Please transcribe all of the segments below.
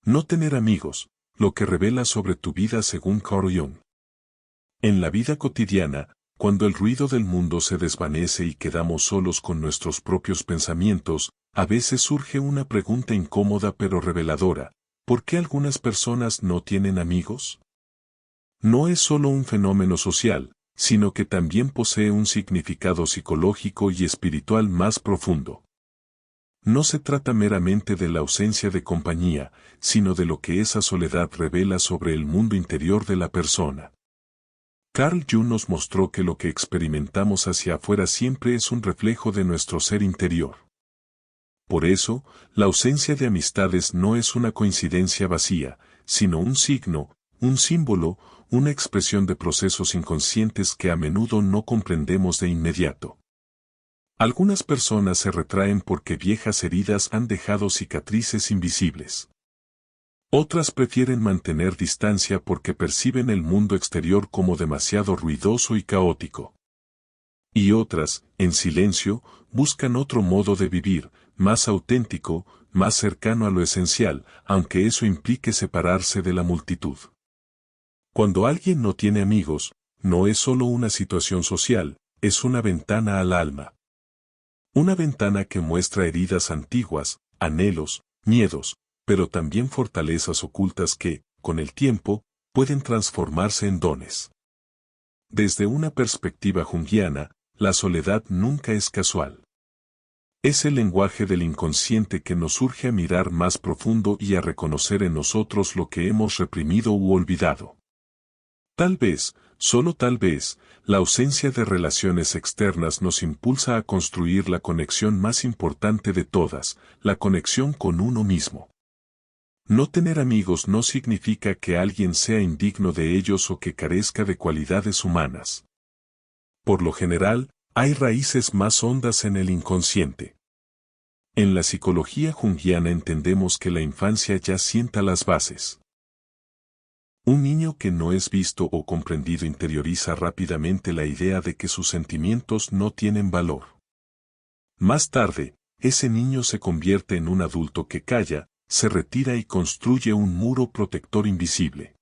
No tener amigos, lo que revela sobre tu vida según Carl Jung. En la vida cotidiana, cuando el ruido del mundo se desvanece y quedamos solos con nuestros propios pensamientos, a veces surge una pregunta incómoda pero reveladora: ¿por qué algunas personas no tienen amigos? No es solo un fenómeno social, sino que también posee un significado psicológico y espiritual más profundo. No se trata meramente de la ausencia de compañía, sino de lo que esa soledad revela sobre el mundo interior de la persona. Carl Jung nos mostró que lo que experimentamos hacia afuera siempre es un reflejo de nuestro ser interior. Por eso, la ausencia de amistades no es una coincidencia vacía, sino un signo, un símbolo, una expresión de procesos inconscientes que a menudo no comprendemos de inmediato. Algunas personas se retraen porque viejas heridas han dejado cicatrices invisibles. Otras prefieren mantener distancia porque perciben el mundo exterior como demasiado ruidoso y caótico. Y otras, en silencio, buscan otro modo de vivir, más auténtico, más cercano a lo esencial, aunque eso implique separarse de la multitud. Cuando alguien no tiene amigos, no es solo una situación social, es una ventana al alma. Una ventana que muestra heridas antiguas, anhelos, miedos, pero también fortalezas ocultas que, con el tiempo, pueden transformarse en dones. Desde una perspectiva junguiana, la soledad nunca es casual. Es el lenguaje del inconsciente que nos urge a mirar más profundo y a reconocer en nosotros lo que hemos reprimido u olvidado. Tal vez, solo tal vez, la ausencia de relaciones externas nos impulsa a construir la conexión más importante de todas, la conexión con uno mismo. No tener amigos no significa que alguien sea indigno de ellos o que carezca de cualidades humanas. Por lo general, hay raíces más hondas en el inconsciente. En la psicología junguiana entendemos que la infancia ya sienta las bases. Un niño que no es visto o comprendido interioriza rápidamente la idea de que sus sentimientos no tienen valor. Más tarde, ese niño se convierte en un adulto que calla, se retira y construye un muro protector invisible.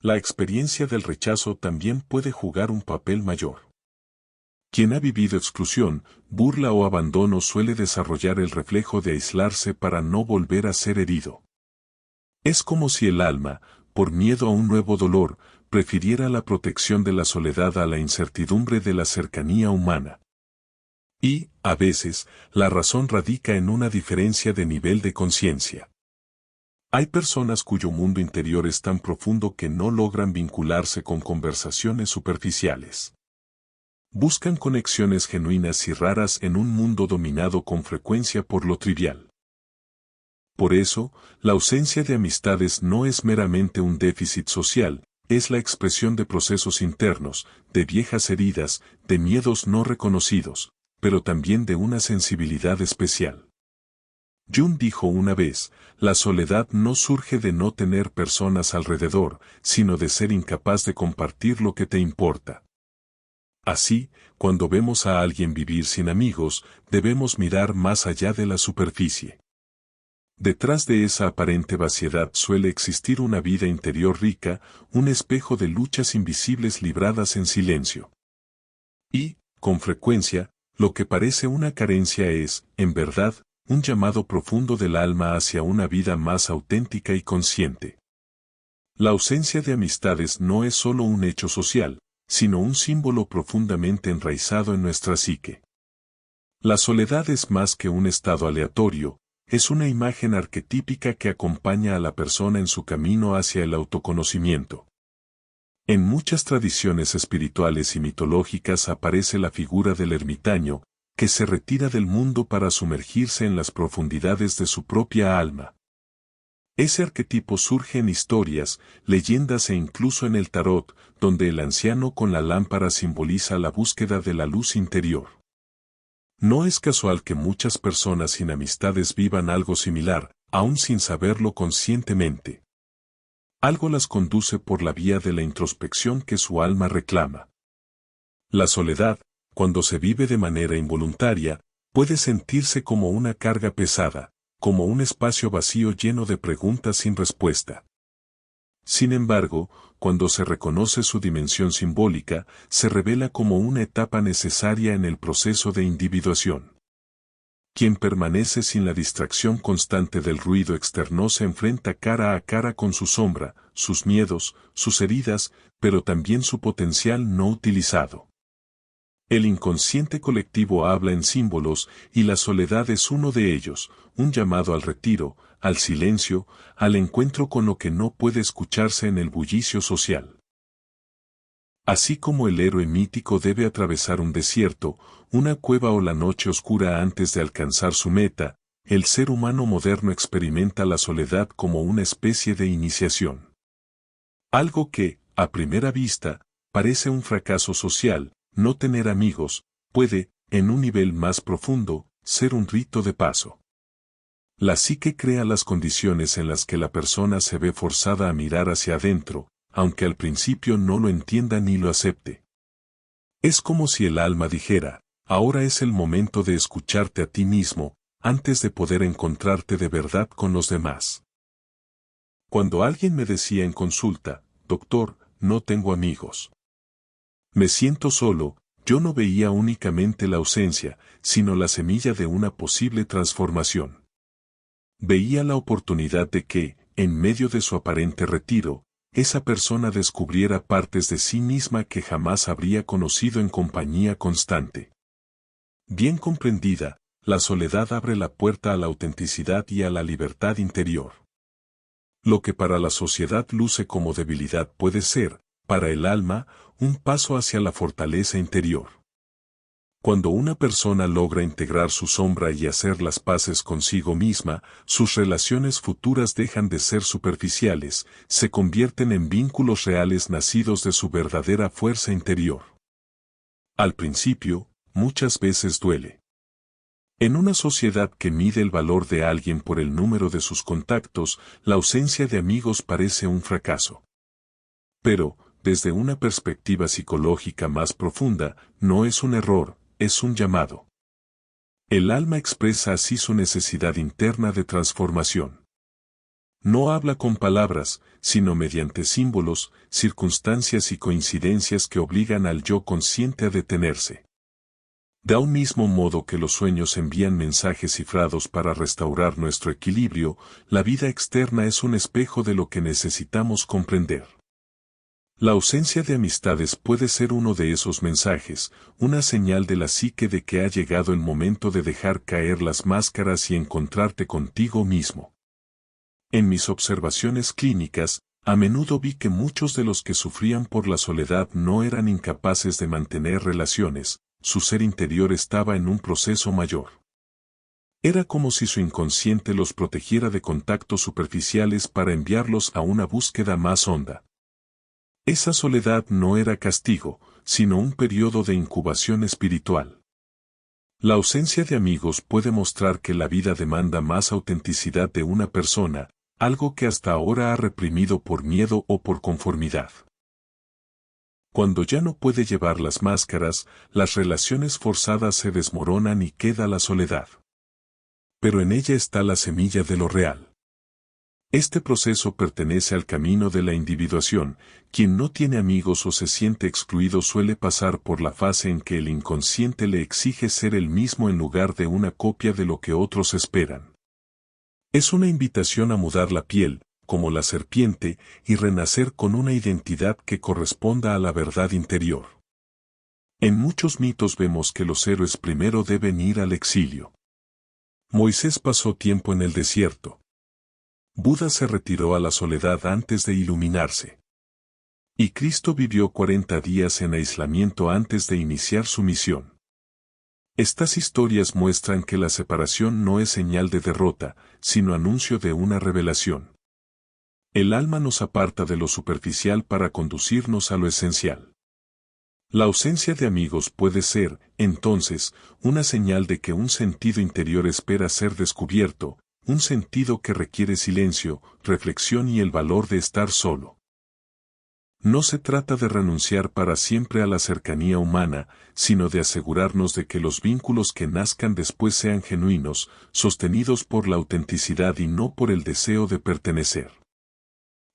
La experiencia del rechazo también puede jugar un papel mayor. Quien ha vivido exclusión, burla o abandono suele desarrollar el reflejo de aislarse para no volver a ser herido. Es como si el alma, por miedo a un nuevo dolor, prefiriera la protección de la soledad a la incertidumbre de la cercanía humana. Y, a veces, la razón radica en una diferencia de nivel de conciencia. Hay personas cuyo mundo interior es tan profundo que no logran vincularse con conversaciones superficiales. Buscan conexiones genuinas y raras en un mundo dominado con frecuencia por lo trivial. Por eso, la ausencia de amistades no es meramente un déficit social, es la expresión de procesos internos, de viejas heridas, de miedos no reconocidos, pero también de una sensibilidad especial. Jung dijo una vez: la soledad no surge de no tener personas alrededor, sino de ser incapaz de compartir lo que te importa. Así, cuando vemos a alguien vivir sin amigos, debemos mirar más allá de la superficie. Detrás de esa aparente vaciedad suele existir una vida interior rica, un espejo de luchas invisibles libradas en silencio. Y, con frecuencia, lo que parece una carencia es, en verdad, un llamado profundo del alma hacia una vida más auténtica y consciente. La ausencia de amistades no es solo un hecho social, sino un símbolo profundamente enraizado en nuestra psique. La soledad es más que un estado aleatorio, es una imagen arquetípica que acompaña a la persona en su camino hacia el autoconocimiento. En muchas tradiciones espirituales y mitológicas aparece la figura del ermitaño, que se retira del mundo para sumergirse en las profundidades de su propia alma. Ese arquetipo surge en historias, leyendas e incluso en el tarot, donde el anciano con la lámpara simboliza la búsqueda de la luz interior. No es casual que muchas personas sin amistades vivan algo similar, aún sin saberlo conscientemente. Algo las conduce por la vía de la introspección que su alma reclama. La soledad, cuando se vive de manera involuntaria, puede sentirse como una carga pesada, como un espacio vacío lleno de preguntas sin respuesta. Sin embargo, cuando se reconoce su dimensión simbólica, se revela como una etapa necesaria en el proceso de individuación. Quien permanece sin la distracción constante del ruido externo se enfrenta cara a cara con su sombra, sus miedos, sus heridas, pero también su potencial no utilizado. El inconsciente colectivo habla en símbolos y la soledad es uno de ellos, un llamado al retiro, al silencio, al encuentro con lo que no puede escucharse en el bullicio social. Así como el héroe mítico debe atravesar un desierto, una cueva o la noche oscura antes de alcanzar su meta, el ser humano moderno experimenta la soledad como una especie de iniciación. Algo que, a primera vista, parece un fracaso social, no tener amigos, puede, en un nivel más profundo, ser un rito de paso. La psique crea las condiciones en las que la persona se ve forzada a mirar hacia adentro, aunque al principio no lo entienda ni lo acepte. Es como si el alma dijera, ahora es el momento de escucharte a ti mismo, antes de poder encontrarte de verdad con los demás. Cuando alguien me decía en consulta, doctor, no tengo amigos. Me siento solo, yo no veía únicamente la ausencia, sino la semilla de una posible transformación. Veía la oportunidad de que, en medio de su aparente retiro, esa persona descubriera partes de sí misma que jamás habría conocido en compañía constante. Bien comprendida, la soledad abre la puerta a la autenticidad y a la libertad interior. Lo que para la sociedad luce como debilidad puede ser, para el alma, un paso hacia la fortaleza interior. Cuando una persona logra integrar su sombra y hacer las paces consigo misma, sus relaciones futuras dejan de ser superficiales, se convierten en vínculos reales nacidos de su verdadera fuerza interior. Al principio, muchas veces duele. En una sociedad que mide el valor de alguien por el número de sus contactos, la ausencia de amigos parece un fracaso. Pero, desde una perspectiva psicológica más profunda, no es un error, es un llamado. El alma expresa así su necesidad interna de transformación. No habla con palabras, sino mediante símbolos, circunstancias y coincidencias que obligan al yo consciente a detenerse. De un mismo modo que los sueños envían mensajes cifrados para restaurar nuestro equilibrio, la vida externa es un espejo de lo que necesitamos comprender. La ausencia de amistades puede ser uno de esos mensajes, una señal de la psique de que ha llegado el momento de dejar caer las máscaras y encontrarte contigo mismo. En mis observaciones clínicas, a menudo vi que muchos de los que sufrían por la soledad no eran incapaces de mantener relaciones, su ser interior estaba en un proceso mayor. Era como si su inconsciente los protegiera de contactos superficiales para enviarlos a una búsqueda más honda. Esa soledad no era castigo, sino un periodo de incubación espiritual. La ausencia de amigos puede mostrar que la vida demanda más autenticidad de una persona, algo que hasta ahora ha reprimido por miedo o por conformidad. Cuando ya no puede llevar las máscaras, las relaciones forzadas se desmoronan y queda la soledad. Pero en ella está la semilla de lo real. Este proceso pertenece al camino de la individuación. Quien no tiene amigos o se siente excluido suele pasar por la fase en que el inconsciente le exige ser el mismo en lugar de una copia de lo que otros esperan. Es una invitación a mudar la piel, como la serpiente, y renacer con una identidad que corresponda a la verdad interior. En muchos mitos vemos que los héroes primero deben ir al exilio. Moisés pasó tiempo en el desierto. Buda se retiró a la soledad antes de iluminarse. Y Cristo vivió 40 días en aislamiento antes de iniciar su misión. Estas historias muestran que la separación no es señal de derrota, sino anuncio de una revelación. El alma nos aparta de lo superficial para conducirnos a lo esencial. La ausencia de amigos puede ser, entonces, una señal de que un sentido interior espera ser descubierto, un sentido que requiere silencio, reflexión y el valor de estar solo. No se trata de renunciar para siempre a la cercanía humana, sino de asegurarnos de que los vínculos que nazcan después sean genuinos, sostenidos por la autenticidad y no por el deseo de pertenecer.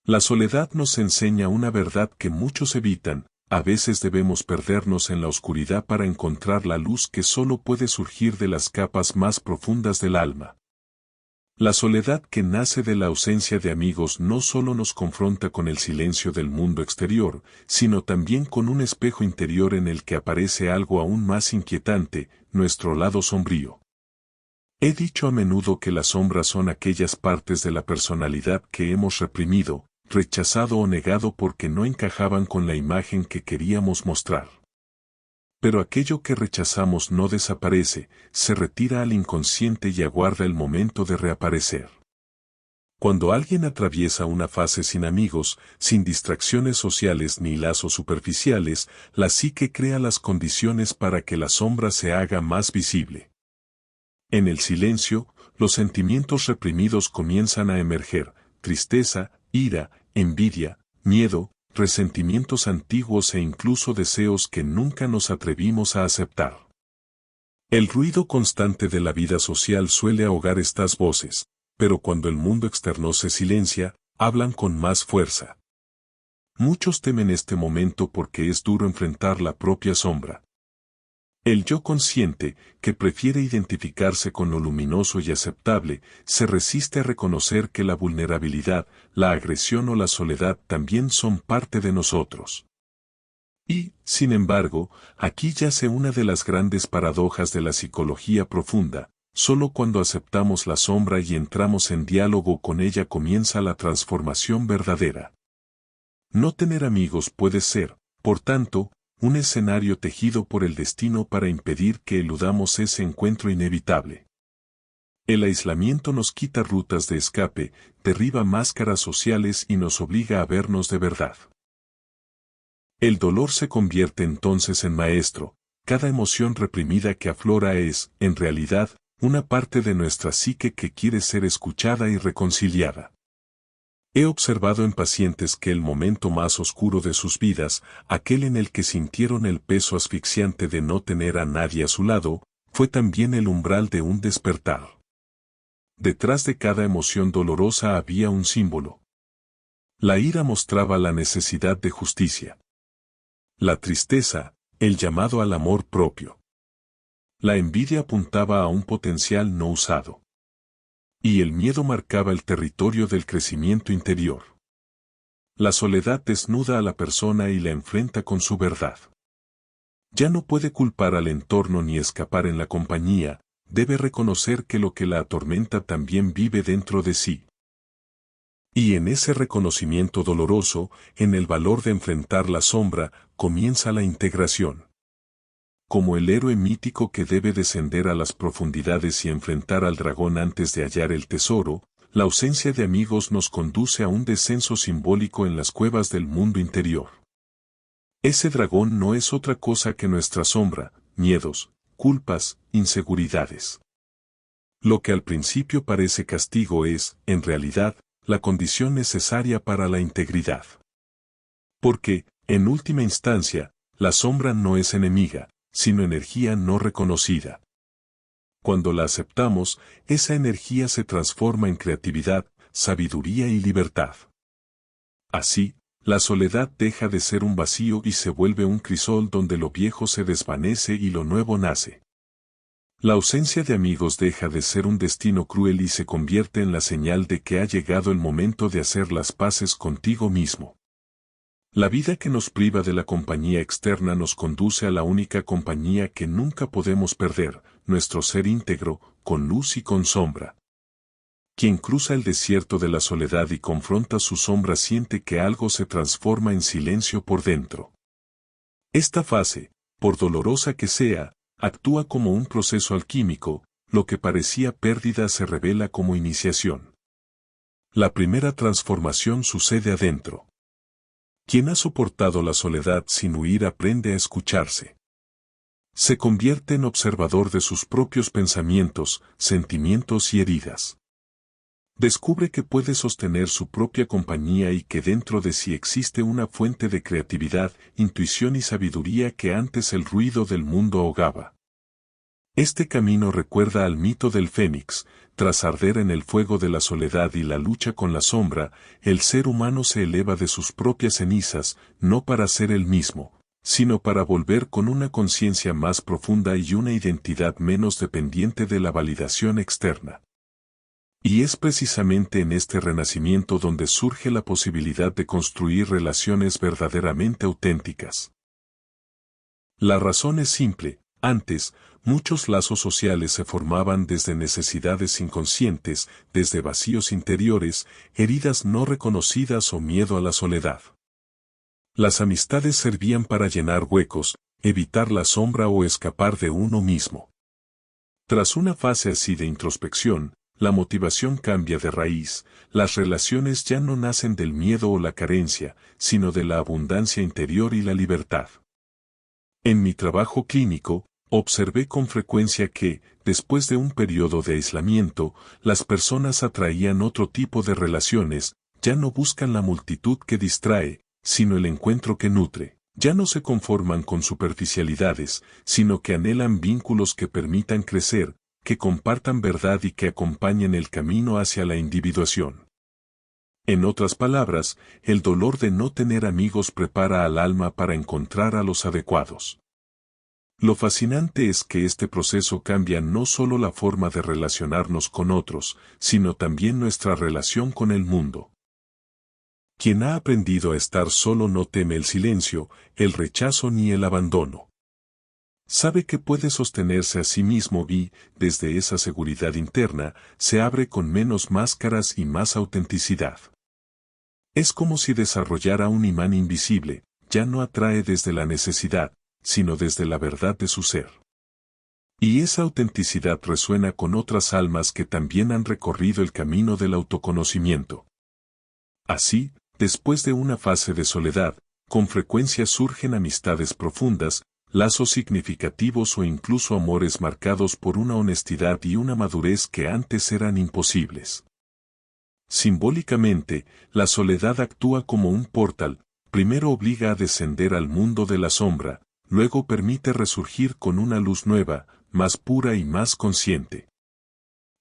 La soledad nos enseña una verdad que muchos evitan: a veces debemos perdernos en la oscuridad para encontrar la luz que solo puede surgir de las capas más profundas del alma. La soledad que nace de la ausencia de amigos no solo nos confronta con el silencio del mundo exterior, sino también con un espejo interior en el que aparece algo aún más inquietante: nuestro lado sombrío. He dicho a menudo que las sombras son aquellas partes de la personalidad que hemos reprimido, rechazado o negado porque no encajaban con la imagen que queríamos mostrar. Pero aquello que rechazamos no desaparece, se retira al inconsciente y aguarda el momento de reaparecer. Cuando alguien atraviesa una fase sin amigos, sin distracciones sociales ni lazos superficiales, la psique crea las condiciones para que la sombra se haga más visible. En el silencio, los sentimientos reprimidos comienzan a emerger: tristeza, ira, envidia, miedo, resentimientos antiguos e incluso deseos que nunca nos atrevimos a aceptar. El ruido constante de la vida social suele ahogar estas voces, pero cuando el mundo externo se silencia, hablan con más fuerza. Muchos temen este momento porque es duro enfrentar la propia sombra. El yo consciente, que prefiere identificarse con lo luminoso y aceptable, se resiste a reconocer que la vulnerabilidad, la agresión o la soledad también son parte de nosotros. Y, sin embargo, aquí yace una de las grandes paradojas de la psicología profunda: solo cuando aceptamos la sombra y entramos en diálogo con ella comienza la transformación verdadera. No tener amigos puede ser, por tanto, un escenario tejido por el destino para impedir que eludamos ese encuentro inevitable. El aislamiento nos quita rutas de escape, derriba máscaras sociales y nos obliga a vernos de verdad. El dolor se convierte entonces en maestro. Cada emoción reprimida que aflora es, en realidad, una parte de nuestra psique que quiere ser escuchada y reconciliada. He observado en pacientes que el momento más oscuro de sus vidas, aquel en el que sintieron el peso asfixiante de no tener a nadie a su lado, fue también el umbral de un despertar. Detrás de cada emoción dolorosa había un símbolo. La ira mostraba la necesidad de justicia. La tristeza, el llamado al amor propio. La envidia apuntaba a un potencial no usado. Y el miedo marcaba el territorio del crecimiento interior. La soledad desnuda a la persona y la enfrenta con su verdad. Ya no puede culpar al entorno ni escapar en la compañía, debe reconocer que lo que la atormenta también vive dentro de sí. Y en ese reconocimiento doloroso, en el valor de enfrentar la sombra, comienza la integración. Como el héroe mítico que debe descender a las profundidades y enfrentar al dragón antes de hallar el tesoro, la ausencia de amigos nos conduce a un descenso simbólico en las cuevas del mundo interior. Ese dragón no es otra cosa que nuestra sombra, miedos, culpas, inseguridades. Lo que al principio parece castigo es, en realidad, la condición necesaria para la integridad. Porque, en última instancia, la sombra no es enemiga, sino energía no reconocida. Cuando la aceptamos, esa energía se transforma en creatividad, sabiduría y libertad. Así, la soledad deja de ser un vacío y se vuelve un crisol donde lo viejo se desvanece y lo nuevo nace. La ausencia de amigos deja de ser un destino cruel y se convierte en la señal de que ha llegado el momento de hacer las paces contigo mismo. La vida que nos priva de la compañía externa nos conduce a la única compañía que nunca podemos perder, nuestro ser íntegro, con luz y con sombra. Quien cruza el desierto de la soledad y confronta su sombra siente que algo se transforma en silencio por dentro. Esta fase, por dolorosa que sea, actúa como un proceso alquímico, lo que parecía pérdida se revela como iniciación. La primera transformación sucede adentro. Quien ha soportado la soledad sin huir aprende a escucharse. Se convierte en observador de sus propios pensamientos, sentimientos y heridas. Descubre que puede sostener su propia compañía y que dentro de sí existe una fuente de creatividad, intuición y sabiduría que antes el ruido del mundo ahogaba. Este camino recuerda al mito del Fénix. Tras arder en el fuego de la soledad y la lucha con la sombra, el ser humano se eleva de sus propias cenizas, no para ser el mismo, sino para volver con una conciencia más profunda y una identidad menos dependiente de la validación externa. Y es precisamente en este renacimiento donde surge la posibilidad de construir relaciones verdaderamente auténticas. La razón es simple. Antes, muchos lazos sociales se formaban desde necesidades inconscientes, desde vacíos interiores, heridas no reconocidas o miedo a la soledad. Las amistades servían para llenar huecos, evitar la sombra o escapar de uno mismo. Tras una fase así de introspección, la motivación cambia de raíz. Las relaciones ya no nacen del miedo o la carencia, sino de la abundancia interior y la libertad. En mi trabajo clínico, observé con frecuencia que, después de un periodo de aislamiento, las personas atraían otro tipo de relaciones, ya no buscan la multitud que distrae, sino el encuentro que nutre. Ya no se conforman con superficialidades, sino que anhelan vínculos que permitan crecer, que compartan verdad y que acompañen el camino hacia la individuación. En otras palabras, el dolor de no tener amigos prepara al alma para encontrar a los adecuados. Lo fascinante es que este proceso cambia no solo la forma de relacionarnos con otros, sino también nuestra relación con el mundo. Quien ha aprendido a estar solo no teme el silencio, el rechazo ni el abandono. Sabe que puede sostenerse a sí mismo y, desde esa seguridad interna, se abre con menos máscaras y más autenticidad. Es como si desarrollara un imán invisible, ya no atrae desde la necesidad, sino desde la verdad de su ser. Y esa autenticidad resuena con otras almas que también han recorrido el camino del autoconocimiento. Así, después de una fase de soledad, con frecuencia surgen amistades profundas, lazos significativos o incluso amores marcados por una honestidad y una madurez que antes eran imposibles. Simbólicamente, la soledad actúa como un portal, primero obliga a descender al mundo de la sombra, luego permite resurgir con una luz nueva, más pura y más consciente.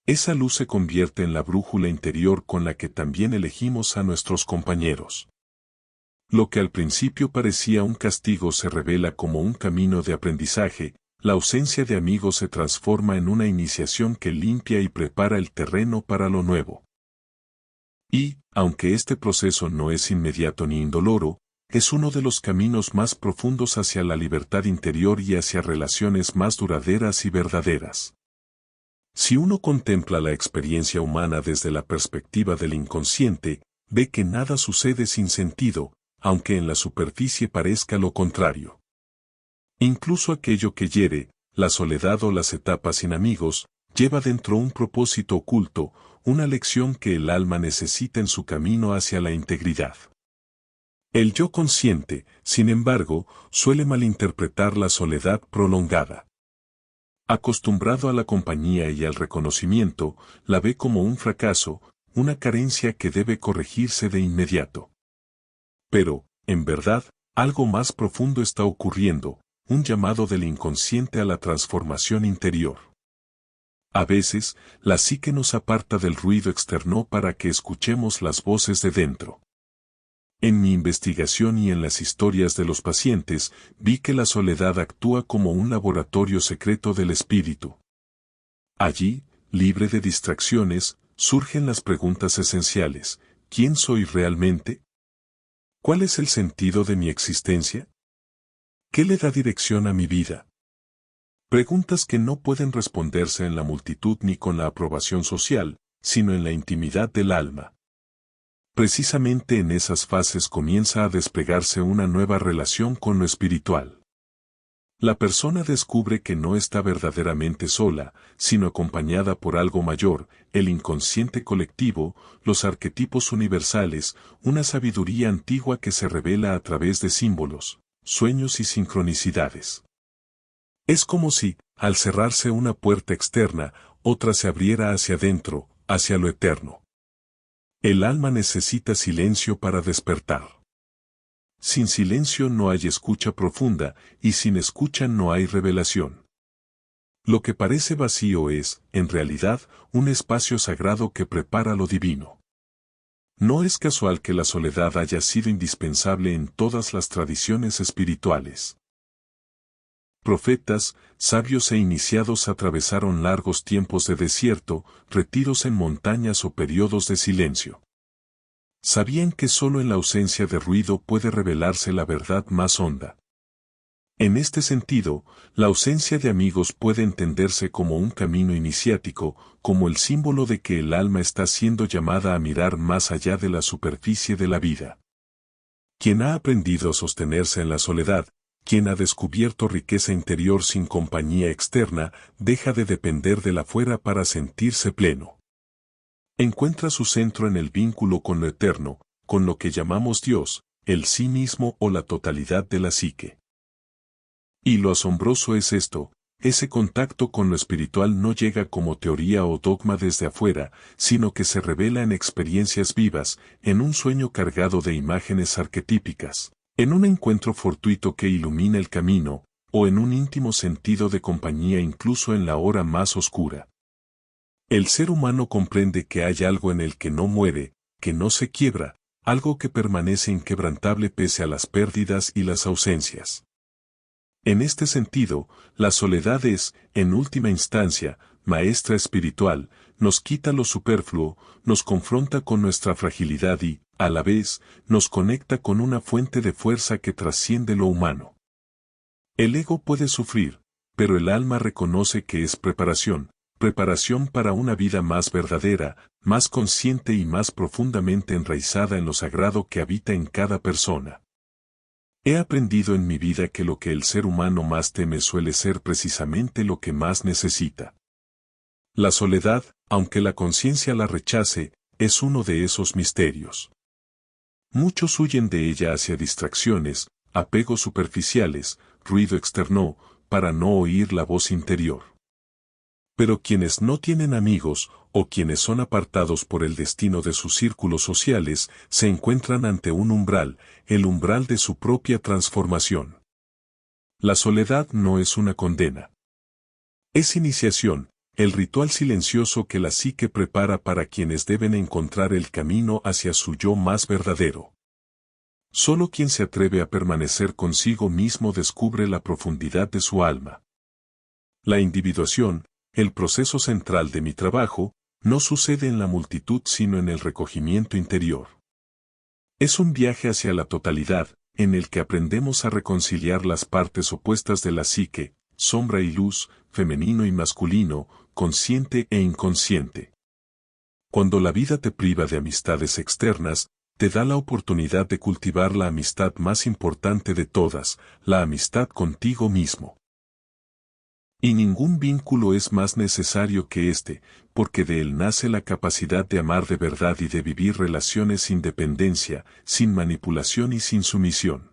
Esa luz se convierte en la brújula interior con la que también elegimos a nuestros compañeros. Lo que al principio parecía un castigo se revela como un camino de aprendizaje, la ausencia de amigos se transforma en una iniciación que limpia y prepara el terreno para lo nuevo. Y, aunque este proceso no es inmediato ni indoloro, es uno de los caminos más profundos hacia la libertad interior y hacia relaciones más duraderas y verdaderas. Si uno contempla la experiencia humana desde la perspectiva del inconsciente, ve que nada sucede sin sentido, aunque en la superficie parezca lo contrario. Incluso aquello que hiere, la soledad o las etapas sin amigos, lleva dentro un propósito oculto, una lección que el alma necesita en su camino hacia la integridad. El yo consciente, sin embargo, suele malinterpretar la soledad prolongada. Acostumbrado a la compañía y al reconocimiento, la ve como un fracaso, una carencia que debe corregirse de inmediato. Pero, en verdad, algo más profundo está ocurriendo, un llamado del inconsciente a la transformación interior. A veces, la psique nos aparta del ruido externo para que escuchemos las voces de dentro. En mi investigación y en las historias de los pacientes, vi que la soledad actúa como un laboratorio secreto del espíritu. Allí, libre de distracciones, surgen las preguntas esenciales: ¿quién soy realmente? ¿Cuál es el sentido de mi existencia? ¿Qué le da dirección a mi vida? Preguntas que no pueden responderse en la multitud ni con la aprobación social, sino en la intimidad del alma. Precisamente en esas fases comienza a desplegarse una nueva relación con lo espiritual. La persona descubre que no está verdaderamente sola, sino acompañada por algo mayor, el inconsciente colectivo, los arquetipos universales, una sabiduría antigua que se revela a través de símbolos, sueños y sincronicidades. Es como si, al cerrarse una puerta externa, otra se abriera hacia adentro, hacia lo eterno. El alma necesita silencio para despertar. Sin silencio no hay escucha profunda, y sin escucha no hay revelación. Lo que parece vacío es, en realidad, un espacio sagrado que prepara lo divino. No es casual que la soledad haya sido indispensable en todas las tradiciones espirituales. Profetas, sabios e iniciados atravesaron largos tiempos de desierto, retiros en montañas o periodos de silencio. Sabían que solo en la ausencia de ruido puede revelarse la verdad más honda. En este sentido, la ausencia de amigos puede entenderse como un camino iniciático, como el símbolo de que el alma está siendo llamada a mirar más allá de la superficie de la vida. Quien ha aprendido a sostenerse en la soledad, quien ha descubierto riqueza interior sin compañía externa, deja de depender de la fuera para sentirse pleno. Encuentra su centro en el vínculo con lo eterno, con lo que llamamos Dios, el sí mismo o la totalidad de la psique. Y lo asombroso es esto, ese contacto con lo espiritual no llega como teoría o dogma desde afuera, sino que se revela en experiencias vivas, en un sueño cargado de imágenes arquetípicas, en un encuentro fortuito que ilumina el camino, o en un íntimo sentido de compañía incluso en la hora más oscura. El ser humano comprende que hay algo en el que no muere, que no se quiebra, algo que permanece inquebrantable pese a las pérdidas y las ausencias. En este sentido, la soledad es, en última instancia, maestra espiritual, nos quita lo superfluo, nos confronta con nuestra fragilidad y, a la vez, nos conecta con una fuente de fuerza que trasciende lo humano. El ego puede sufrir, pero el alma reconoce que es preparación para una vida más verdadera, más consciente y más profundamente enraizada en lo sagrado que habita en cada persona. He aprendido en mi vida que lo que el ser humano más teme suele ser precisamente lo que más necesita. La soledad, aunque la conciencia la rechace, es uno de esos misterios. Muchos huyen de ella hacia distracciones, apegos superficiales, ruido externo, para no oír la voz interior. Pero quienes no tienen amigos, o quienes son apartados por el destino de sus círculos sociales, se encuentran ante un umbral, el umbral de su propia transformación. La soledad no es una condena. Es iniciación, el ritual silencioso que la psique prepara para quienes deben encontrar el camino hacia su yo más verdadero. Solo quien se atreve a permanecer consigo mismo descubre la profundidad de su alma. La individuación, el proceso central de mi trabajo, no sucede en la multitud sino en el recogimiento interior. Es un viaje hacia la totalidad, en el que aprendemos a reconciliar las partes opuestas de la psique, sombra y luz, femenino y masculino, consciente e inconsciente. Cuando la vida te priva de amistades externas, te da la oportunidad de cultivar la amistad más importante de todas, la amistad contigo mismo. Y ningún vínculo es más necesario que este, porque de él nace la capacidad de amar de verdad y de vivir relaciones sin dependencia, sin manipulación y sin sumisión.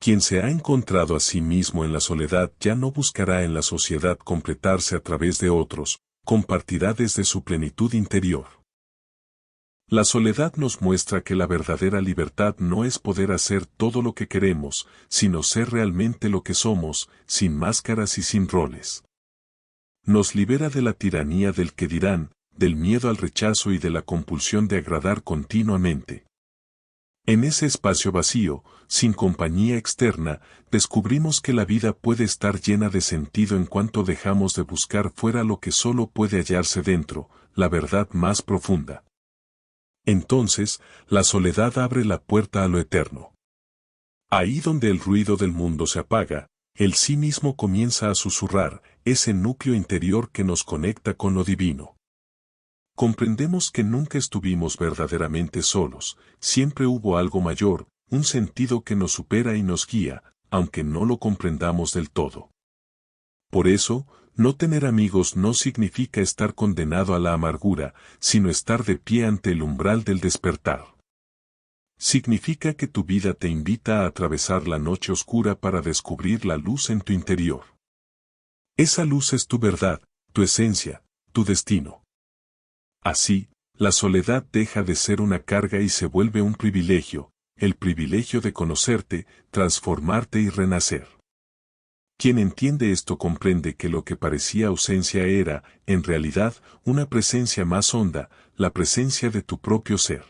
Quien se ha encontrado a sí mismo en la soledad ya no buscará en la sociedad completarse a través de otros, compartirá desde su plenitud interior. La soledad nos muestra que la verdadera libertad no es poder hacer todo lo que queremos, sino ser realmente lo que somos, sin máscaras y sin roles. Nos libera de la tiranía del que dirán, del miedo al rechazo y de la compulsión de agradar continuamente. En ese espacio vacío, sin compañía externa, descubrimos que la vida puede estar llena de sentido en cuanto dejamos de buscar fuera lo que solo puede hallarse dentro, la verdad más profunda. Entonces, la soledad abre la puerta a lo eterno. Ahí donde el ruido del mundo se apaga, el sí mismo comienza a susurrar, ese núcleo interior que nos conecta con lo divino. Comprendemos que nunca estuvimos verdaderamente solos, siempre hubo algo mayor, un sentido que nos supera y nos guía, aunque no lo comprendamos del todo. Por eso, no tener amigos no significa estar condenado a la amargura, sino estar de pie ante el umbral del despertar. Significa que tu vida te invita a atravesar la noche oscura para descubrir la luz en tu interior. Esa luz es tu verdad, tu esencia, tu destino. Así, La soledad deja de ser una carga y se vuelve un privilegio, el privilegio de conocerte, transformarte y renacer. Quien entiende esto comprende que lo que parecía ausencia era, en realidad, una presencia más honda, la presencia de tu propio ser.